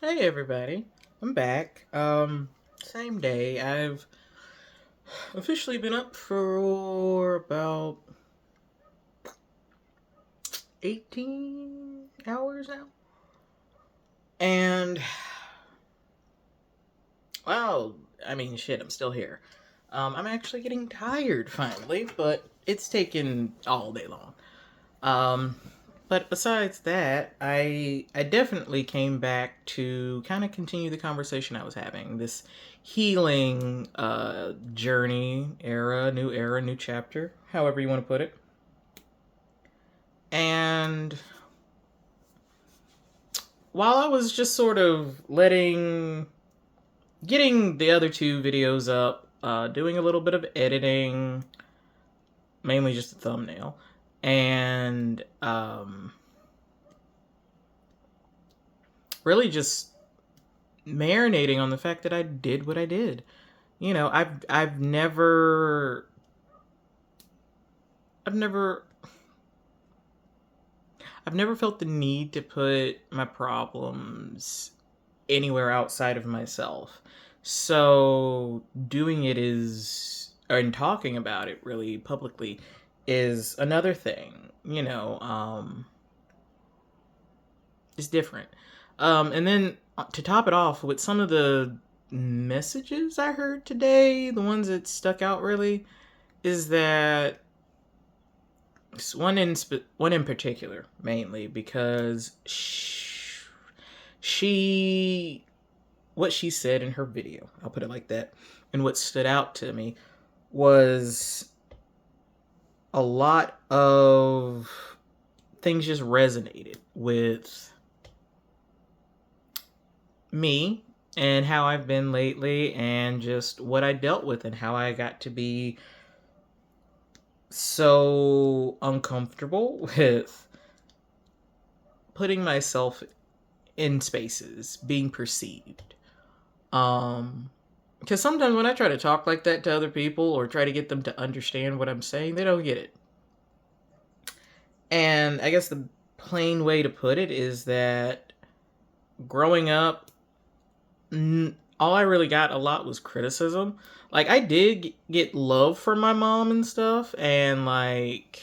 Hey everybody, I'm back. Same day. I've officially been up for about 18 hours now. And wow, I mean shit, I'm still here. I'm actually getting tired finally, but it's taken all day long. Um, but besides that, I definitely came back to kind of continue the conversation I was having. This healing journey, era, new chapter, however you want to put it. And while I was just sort of getting the other two videos up, doing a little bit of editing, mainly just a thumbnail, and really just marinating on the fact that I did what I did. You know, I've never I've never felt the need to put my problems anywhere outside of myself. So doing it is and talking about it really publicly is another thing, is different. And then to top it off with some of the messages I heard today, the ones that stuck out really, is that one in particular mainly because she what she said in her video, I'll put it like that, and what stood out to me was a lot of things just resonated with me and how I've been lately and just what I dealt with and how I got to be so uncomfortable with putting myself in spaces, being perceived. Because sometimes when I try to talk like that to other people or try to get them to understand what I'm saying, they don't get it. And I guess the plain way to put it is that growing up, all I really got a lot was criticism. Like, I did get love from my mom and stuff, and like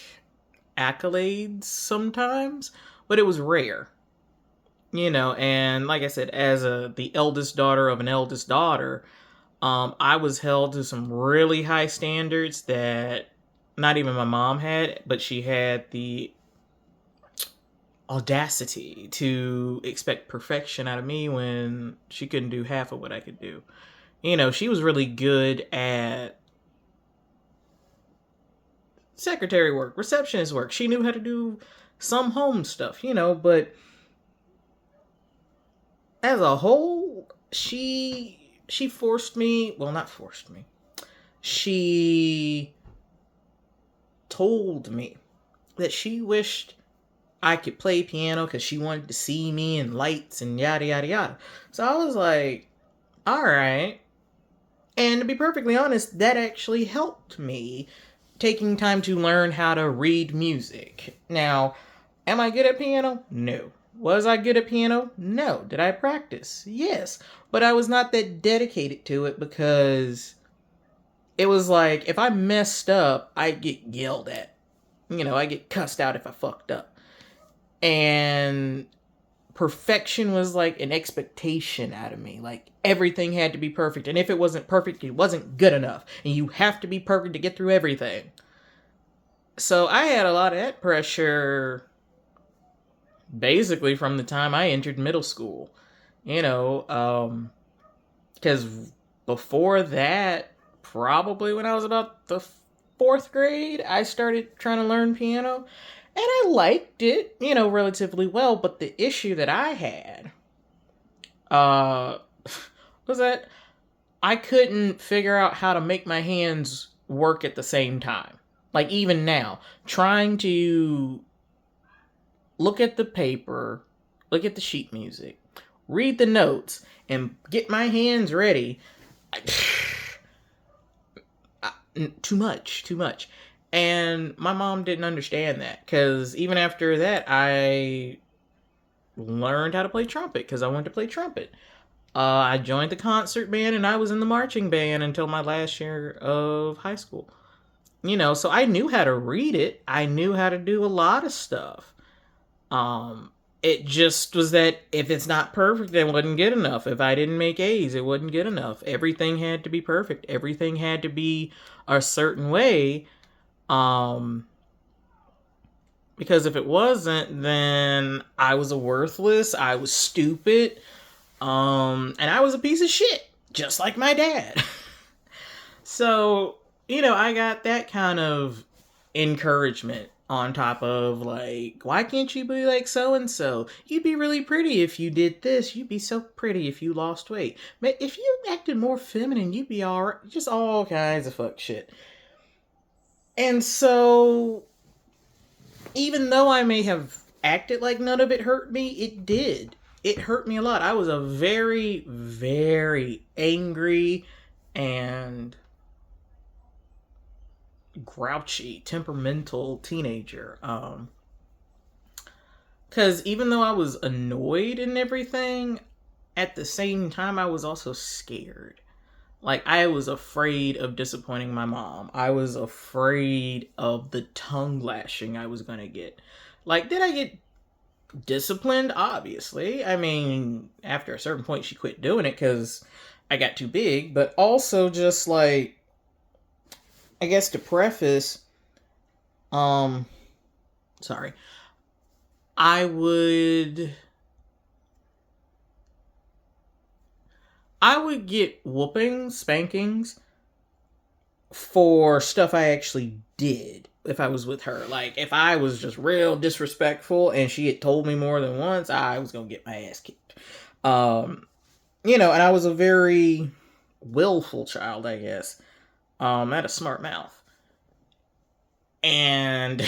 accolades sometimes, but it was rare. And like I said, as the eldest daughter of an eldest daughter, I was held to some really high standards that not even my mom had, but she had the audacity to expect perfection out of me when she couldn't do half of what I could do. She was really good at secretary work, receptionist work. She knew how to do some home stuff, but as a whole, she forced me, well, not forced me. She told me that she wished I could play piano because she wanted to see me in lights and yada yada yada. So I was like, all right. And to be perfectly honest, that actually helped me taking time to learn how to read music. Now, am I good at piano? No. Was I good at piano? No. Did I practice? Yes. But I was not that dedicated to it because it was like if I messed up, I'd get yelled at. I get cussed out if I fucked up. And perfection was like an expectation out of me. Like everything had to be perfect. And if it wasn't perfect, it wasn't good enough. And you have to be perfect to get through everything. So I had a lot of that pressure basically from the time I entered middle school. Because before that, probably when I was about the fourth grade, I started trying to learn piano. And I liked it, relatively well. But the issue that I had uh, was that I couldn't figure out how to make my hands work at the same time. Like, even now, trying to look at the paper, look at the sheet music, read the notes, and get my hands ready. Too much, too much. And my mom didn't understand that because even after that, I learned how to play trumpet because I wanted to play trumpet. I joined the concert band and I was in the marching band until my last year of high school. So I knew how to read it. I knew how to do a lot of stuff. Um, it just was that if it's not perfect, it wasn't good enough. If I didn't make A's, it wasn't good enough. Everything had to be perfect. Everything had to be a certain way. Um, because if it wasn't, then I was a worthless. I was stupid. And I was a piece of shit, just like my dad. So, I got that kind of encouragement on top of like, why can't you be like so and so? You'd be really pretty if you did this. You'd be so pretty if you lost weight. But if you acted more feminine, you'd be alright. Just all kinds of fuck shit. And so, even though I may have acted like none of it hurt me, it did. It hurt me a lot. I was a very, very angry and grouchy, temperamental teenager. Because even though I was annoyed and everything, at the same time, I was also scared. Like, I was afraid of disappointing my mom. I was afraid of the tongue lashing I was going to get. Like, did I get disciplined? Obviously. I mean, after a certain point, she quit doing it because I got too big. But also, just like, I guess to preface, um, sorry, I would. I would get whoopings, spankings for stuff I actually did if I was with her. Like, if I was just real disrespectful and she had told me more than once, I was going to get my ass kicked. And I was a very willful child, I guess. I had a smart mouth. And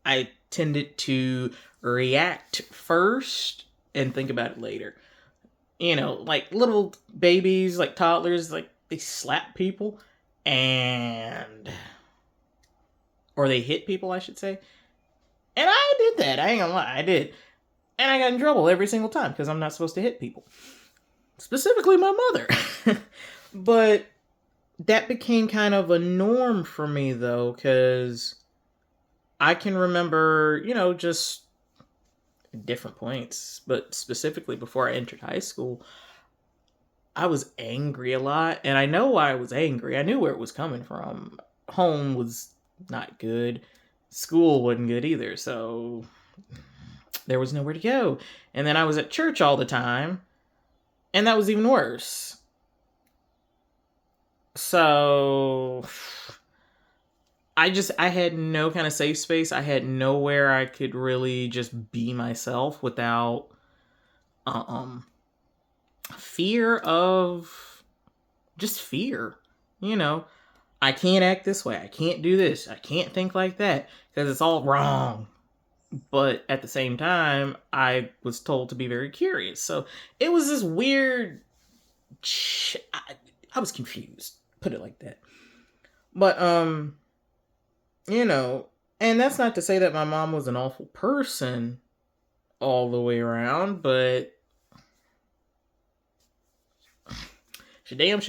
I tended to react first and think about it later. Like little babies, like toddlers, like they slap people and or they hit people, I should say. And I did that. I ain't gonna lie, I did. And I got in trouble every single time because I'm not supposed to hit people. Specifically my mother. But that became kind of a norm for me though, because I can remember, just different points, but specifically before I entered high school, I was angry a lot, and I know why I was angry. I knew where it was coming from. Home was not good. School wasn't good either, so there was nowhere to go. And then I was at church all the time, and that was even worse. So I had no kind of safe space. I had nowhere I could really just be myself without fear of just fear. I can't act this way. I can't do this. I can't think like that because it's all wrong. But at the same time, I was told to be very curious. So it was this weird. I was confused. Put it like that. But and that's not to say that my mom was an awful person all the way around, but she damn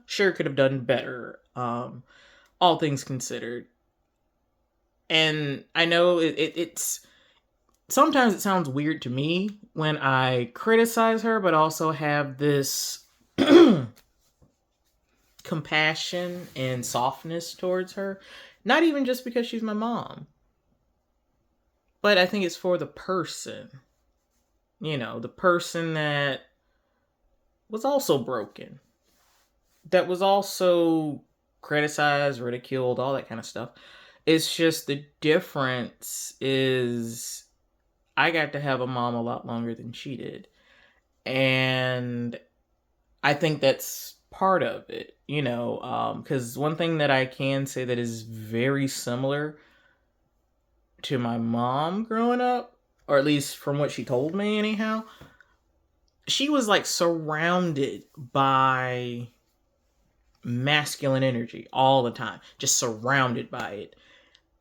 sure could have done better. All things considered. And I know it's sometimes it sounds weird to me when I criticize her, but also have this compassion and softness towards her. Not even just because she's my mom, but I think it's for the person. The person that was also broken, that was also criticized, ridiculed, all that kind of stuff. It's just the difference is I got to have a mom a lot longer than she did. And I think that's part of it, because one thing that I can say that is very similar to my mom growing up, or at least from what she told me anyhow, she was like surrounded by masculine energy all the time, just surrounded by it.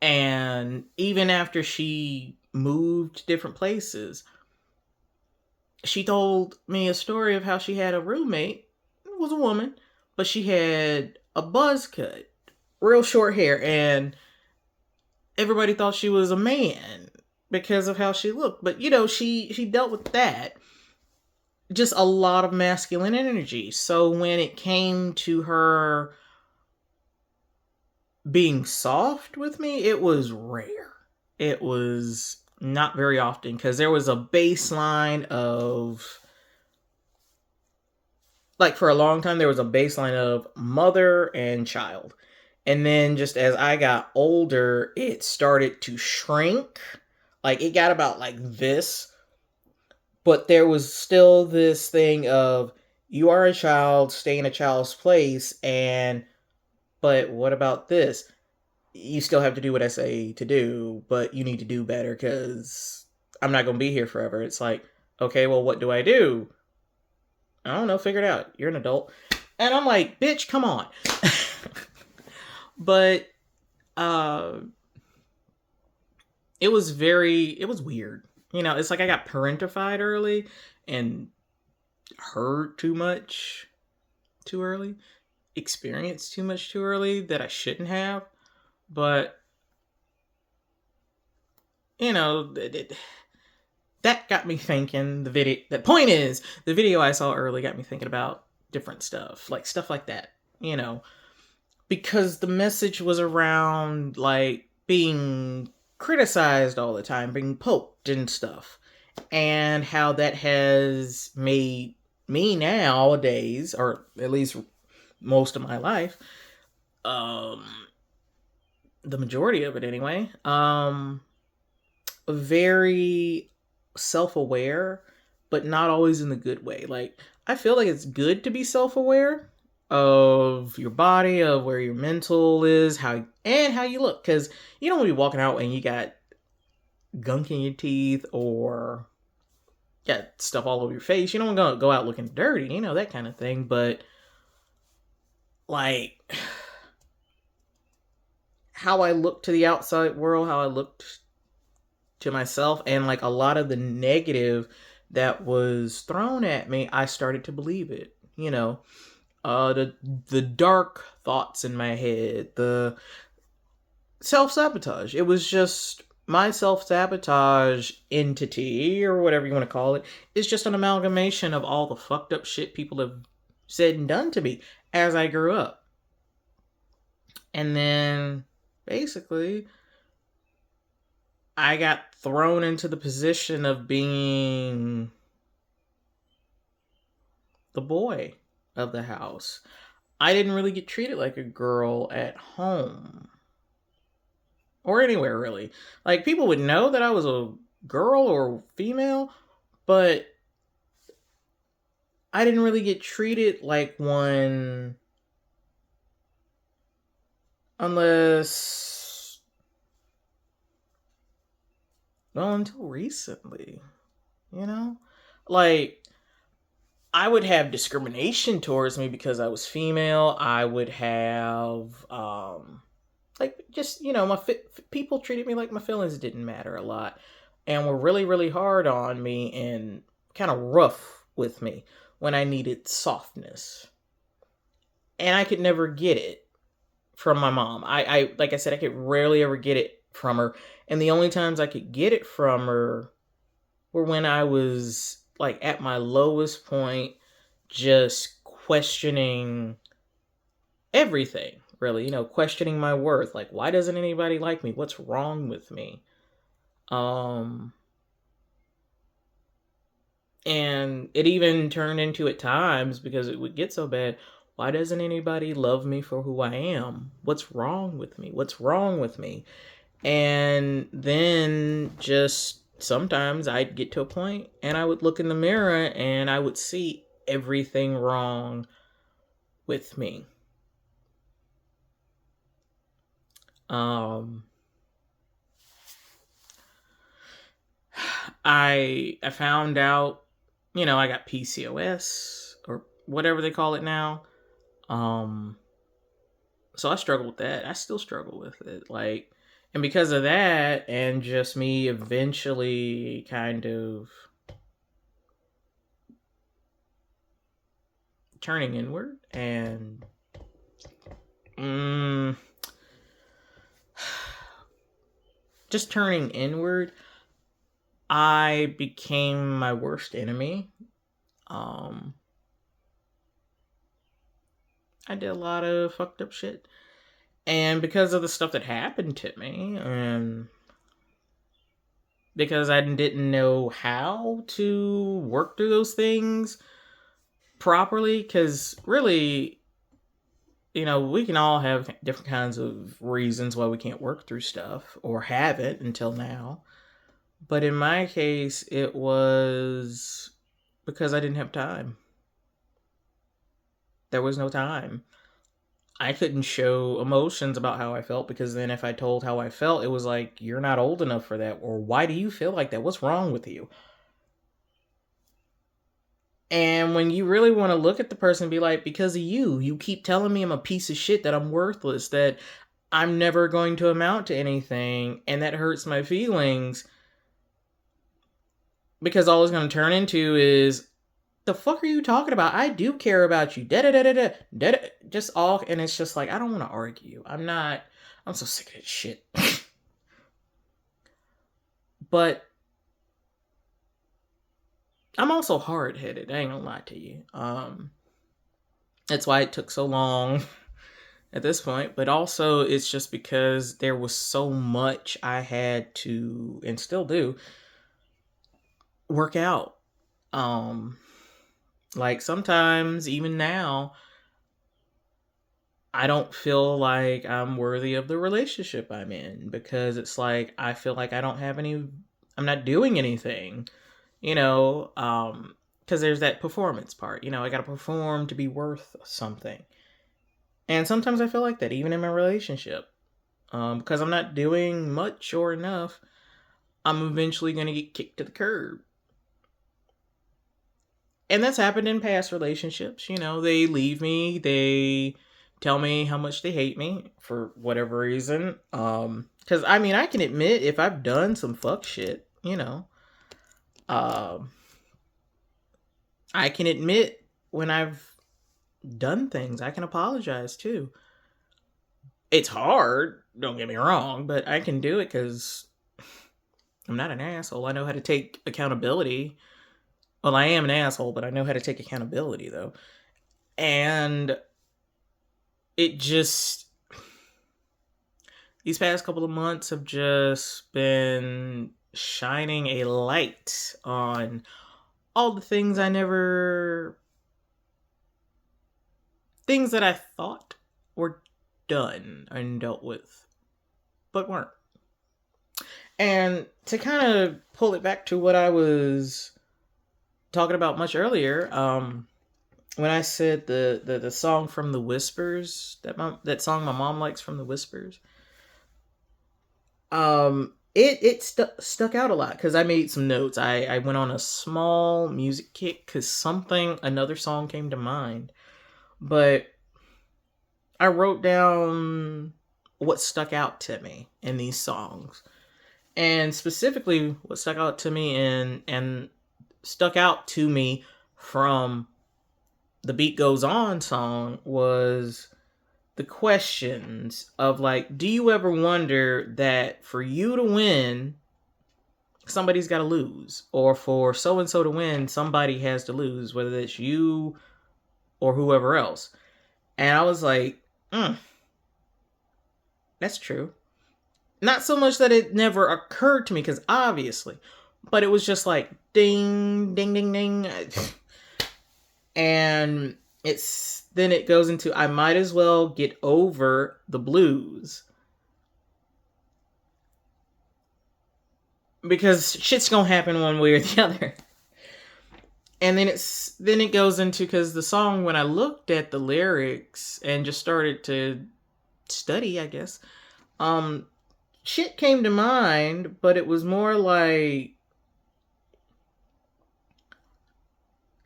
And even after she moved different places. She told me a story of how she had a roommate. It was a woman, but she had a buzz cut, real short hair, and everybody thought she was a man because of how she looked. But she dealt with that. Just a lot of masculine energy. So when it came to her being soft with me, it was rare. It was not very often because there was a baseline of, like, for a long time, there was a baseline of mother and child. And then just as I got older, it started to shrink. Like, it got about like this. But there was still this thing of, you are a child, stay in a child's place, but what about this? You still have to do what I say to do, but you need to do better because I'm not going to be here forever. It's like, okay, well, what do I do? I don't know, figure it out. You're an adult. And I'm like, bitch, come on. But it was weird. It's like I got parentified early and heard too much too early, experienced too much too early that I shouldn't have. But that got me thinking. The point is, the video I saw early got me thinking about different stuff like that, because the message was around, like, being criticized all the time, being poked and stuff, and how that has made me nowadays, or at least most of my life, the majority of it anyway, very self-aware, but not always in the good way. Like, I feel like it's good to be self-aware of your body, of where your mental is, how you look, because you don't want to be walking out and you got gunk in your teeth or got stuff all over your face. You don't want to go out looking dirty, that kind of thing. But, like, how I look to the outside world, how I looked to myself, and, like, a lot of the negative that was thrown at me, I started to believe it. The dark thoughts in my head, the self-sabotage. It was just my self-sabotage entity, or whatever you want to call it, is just an amalgamation of all the fucked up shit people have said and done to me as I grew up. And then, basically, I got thrown into the position of being the boy of the house. I didn't really get treated like a girl at home. Or anywhere, really. Like, people would know that I was a girl or female, but I didn't really get treated like one until recently, Like, I would have discrimination towards me because I was female. I would have, just, people treated me like my feelings didn't matter a lot, and were really, really hard on me and kind of rough with me when I needed softness. And I could never get it from my mom. I like I said, I could rarely ever get it from her. And the only times I could get it from her were when I was, like, at my lowest point, just questioning everything, really, questioning my worth. Like, why doesn't anybody like me? What's wrong with me? And it even turned into, at times, because it would get so bad, why doesn't anybody love me for who I am? What's wrong with me? What's wrong with me? And then just sometimes I'd get to a point and I would look in the mirror and I would see everything wrong with me. I found out, I got PCOS, or whatever they call it now. So I struggle with that. I still struggle with it. Like, And because of that, and just me eventually kind of turning inward and just turning inward, I became my worst enemy. I did a lot of fucked up shit. And because of the stuff that happened to me, and because I didn't know how to work through those things properly, because really, we can all have different kinds of reasons why we can't work through stuff or haven't until now. But in my case, it was because I didn't have time. There was no time. I couldn't show emotions about how I felt, because then if I told how I felt, it was like, you're not old enough for that. Or why do you feel like that? What's wrong with you? And when you really want to look at the person and be like, because of you keep telling me I'm a piece of shit, that I'm worthless, that I'm never going to amount to anything, and that hurts my feelings. Because all it's going to turn into is, the fuck are you talking about? I do care about you. Just all, and it's just like, I don't want to argue. I'm so sick of this shit. But I'm also hard-headed. I ain't gonna lie to you. That's why it took so long at this point. But also, it's just because there was so much I had to, and still do, work out. Like sometimes, even now, I don't feel like I'm worthy of the relationship I'm in, because it's like I feel like I'm not doing anything, because there's that performance part. I got to perform to be worth something. And sometimes I feel like that even in my relationship. Because I'm not doing much or enough, I'm eventually going to get kicked to the curb. And that's happened in past relationships. They leave me, they tell me how much they hate me for whatever reason. Because I can admit if I've done some fuck shit, I can admit when I've done things. I can apologize too. It's hard, don't get me wrong, but I can do it because I'm not an asshole. I know how to take accountability. Well, I am an asshole, but I know how to take accountability, though. And it just, these past couple of months have just been shining a light on all the things things that I thought were done and dealt with, but weren't. And to kind of pull it back to what I was talking about much earlier, when I said the song from the Whispers, that song my mom likes from the Whispers, it stuck out a lot because I made some notes. I went on a small music kick because another song came to mind, but I wrote down what stuck out to me in these songs. And specifically, what stuck out to me and stuck out to me from the Beat Goes On song was the questions of like, do you ever wonder that for you to win, somebody's got to lose? Or for so and so to win, somebody has to lose, whether it's you or whoever else. And I was like, that's true. Not so much that it never occurred to me, because obviously, but it was just like ding, ding, ding, ding. And then it goes into, I might as well get over the blues. Because shit's gonna happen one way or the other. And then it goes into, because the song, when I looked at the lyrics and just started to study, I guess, shit came to mind, but it was more like,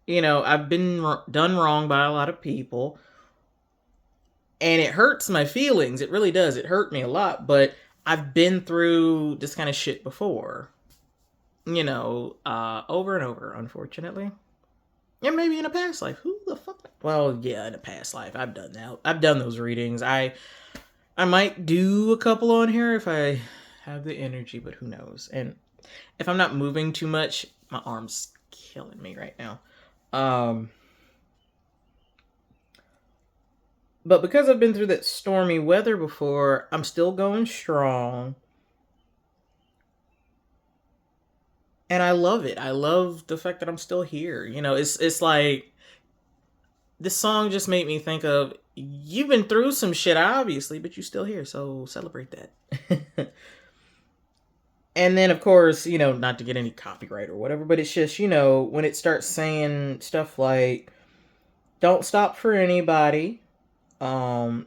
I've been done wrong by a lot of people, and it hurts my feelings. It really does. It hurt me a lot, but I've been through this kind of shit before, over and over, unfortunately. And maybe in a past life. Who the fuck? Well, yeah, in a past life. I've done that. I've done those readings. I might do a couple on here if I have the energy, but who knows? And if I'm not moving too much, my arm's killing me right now. But because I've been through that stormy weather before, I'm still going strong. And I love it. I love the fact that I'm still here. It's like this song just made me think of, you've been through some shit obviously, but you're still here, so celebrate that. And then, of course, not to get any copyright or whatever, but it's just, when it starts saying stuff like, don't stop for anybody, like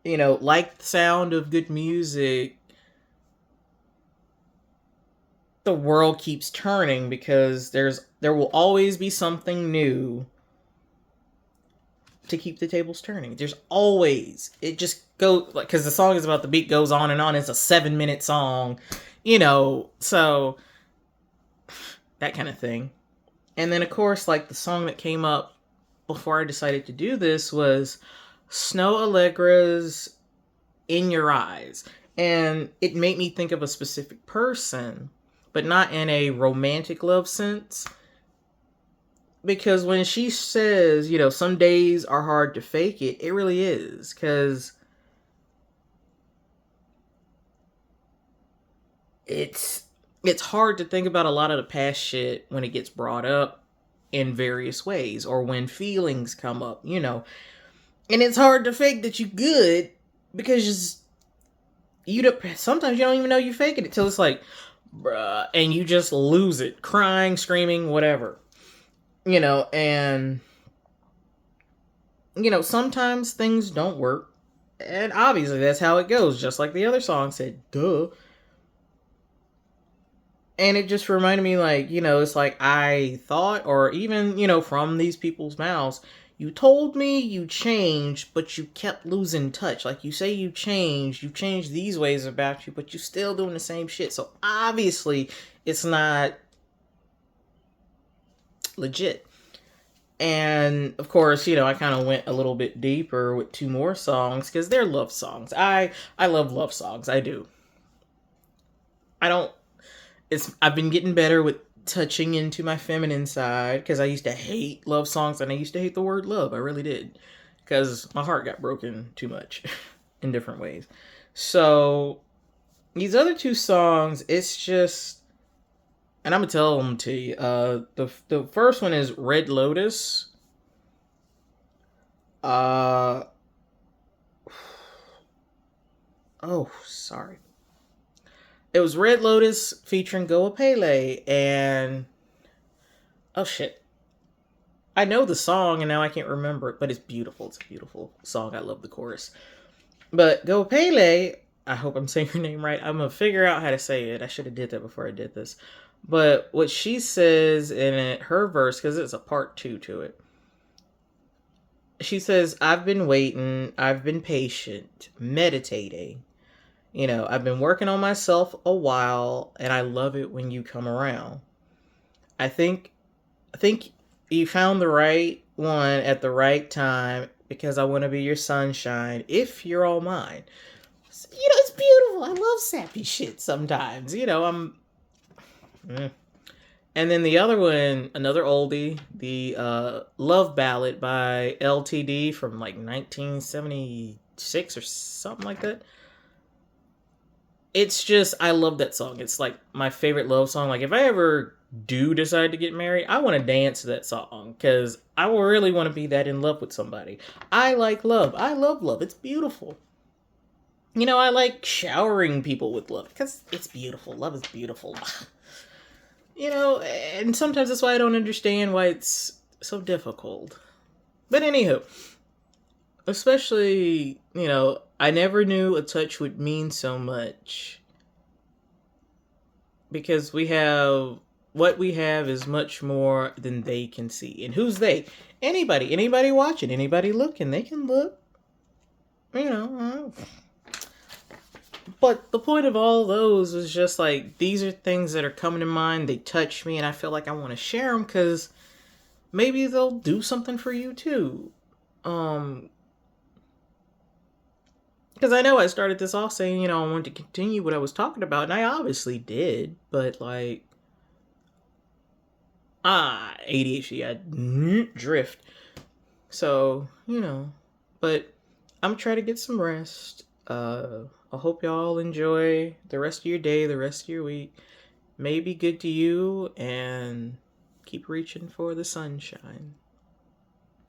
the sound of good music, the world keeps turning because there will always be something new to keep the tables turning. There's always, it just goes, like, because the song is about, the beat goes on and on. It's a 7-minute song, so that kind of thing. And then, of course, like, the song that came up before I decided to do this was Snoh Aalegra's In Your Eyes. And it made me think of a specific person, but not in a romantic love sense. Because when she says, some days are hard to fake it, it really is. Because it's hard to think about a lot of the past shit when it gets brought up in various ways, or when feelings come up, and it's hard to fake that you good, because sometimes you don't even know you're faking it till it's like, bruh, and you just lose it, crying, screaming, whatever, and sometimes things don't work, and obviously that's how it goes, just like the other song said, duh. And it just reminded me, like, it's like, I thought, or even, from these people's mouths, you told me you changed, but you kept losing touch. Like, you say you've changed these ways about you, but you're still doing the same shit. So obviously it's not legit. And of course, I kind of went a little bit deeper with 2 more songs, because they're love songs. I love love songs. I do. I've been getting better with touching into my feminine side, because I used to hate love songs, and I used to hate the word love. I really did, because my heart got broken too much in different ways. So these other 2 songs, it's just, and I'm gonna tell them to you. The first one is Red Lotus. Oh, sorry. It was Red Lotus featuring Goa Pele, and oh shit, I know the song and now I can't remember it, but it's beautiful. It's a beautiful song. I love the chorus. But Goa Pele, I hope I'm saying her name right. I'm gonna figure out how to say it. I should have did that before I did this. But what she says in it, her verse, because it's a part 2 to it. She says, I've been waiting, I've been patient, meditating. I've been working on myself a while, and I love it when you come around. I think you found the right one at the right time, because I want to be your sunshine if you're all mine. It's beautiful. I love sappy shit sometimes. And then the other one, another oldie, the Love Ballad by LTD from like 1976 or something like that. It's just, I love that song. It's like my favorite love song. Like, if I ever do decide to get married, I want to dance to that song, because I will really want to be that in love with somebody. I like love. I love love. It's beautiful. I like showering people with love, because it's beautiful. Love is beautiful. And sometimes that's why I don't understand why it's so difficult. But anywho, especially, I never knew a touch would mean so much, because what we have is much more than they can see. And who's they? Anybody watching, anybody looking, they can look. But the point of all those was just like, these are things that are coming to mind. They touch me, and I feel like I want to share them because maybe they'll do something for you too. Um, because I know I started this off saying, I wanted to continue what I was talking about, and I obviously did, but like, ADHD, I drift. So, but I'm trying to get some rest. I hope y'all enjoy the rest of your day, the rest of your week. May be good to you, and keep reaching for the sunshine.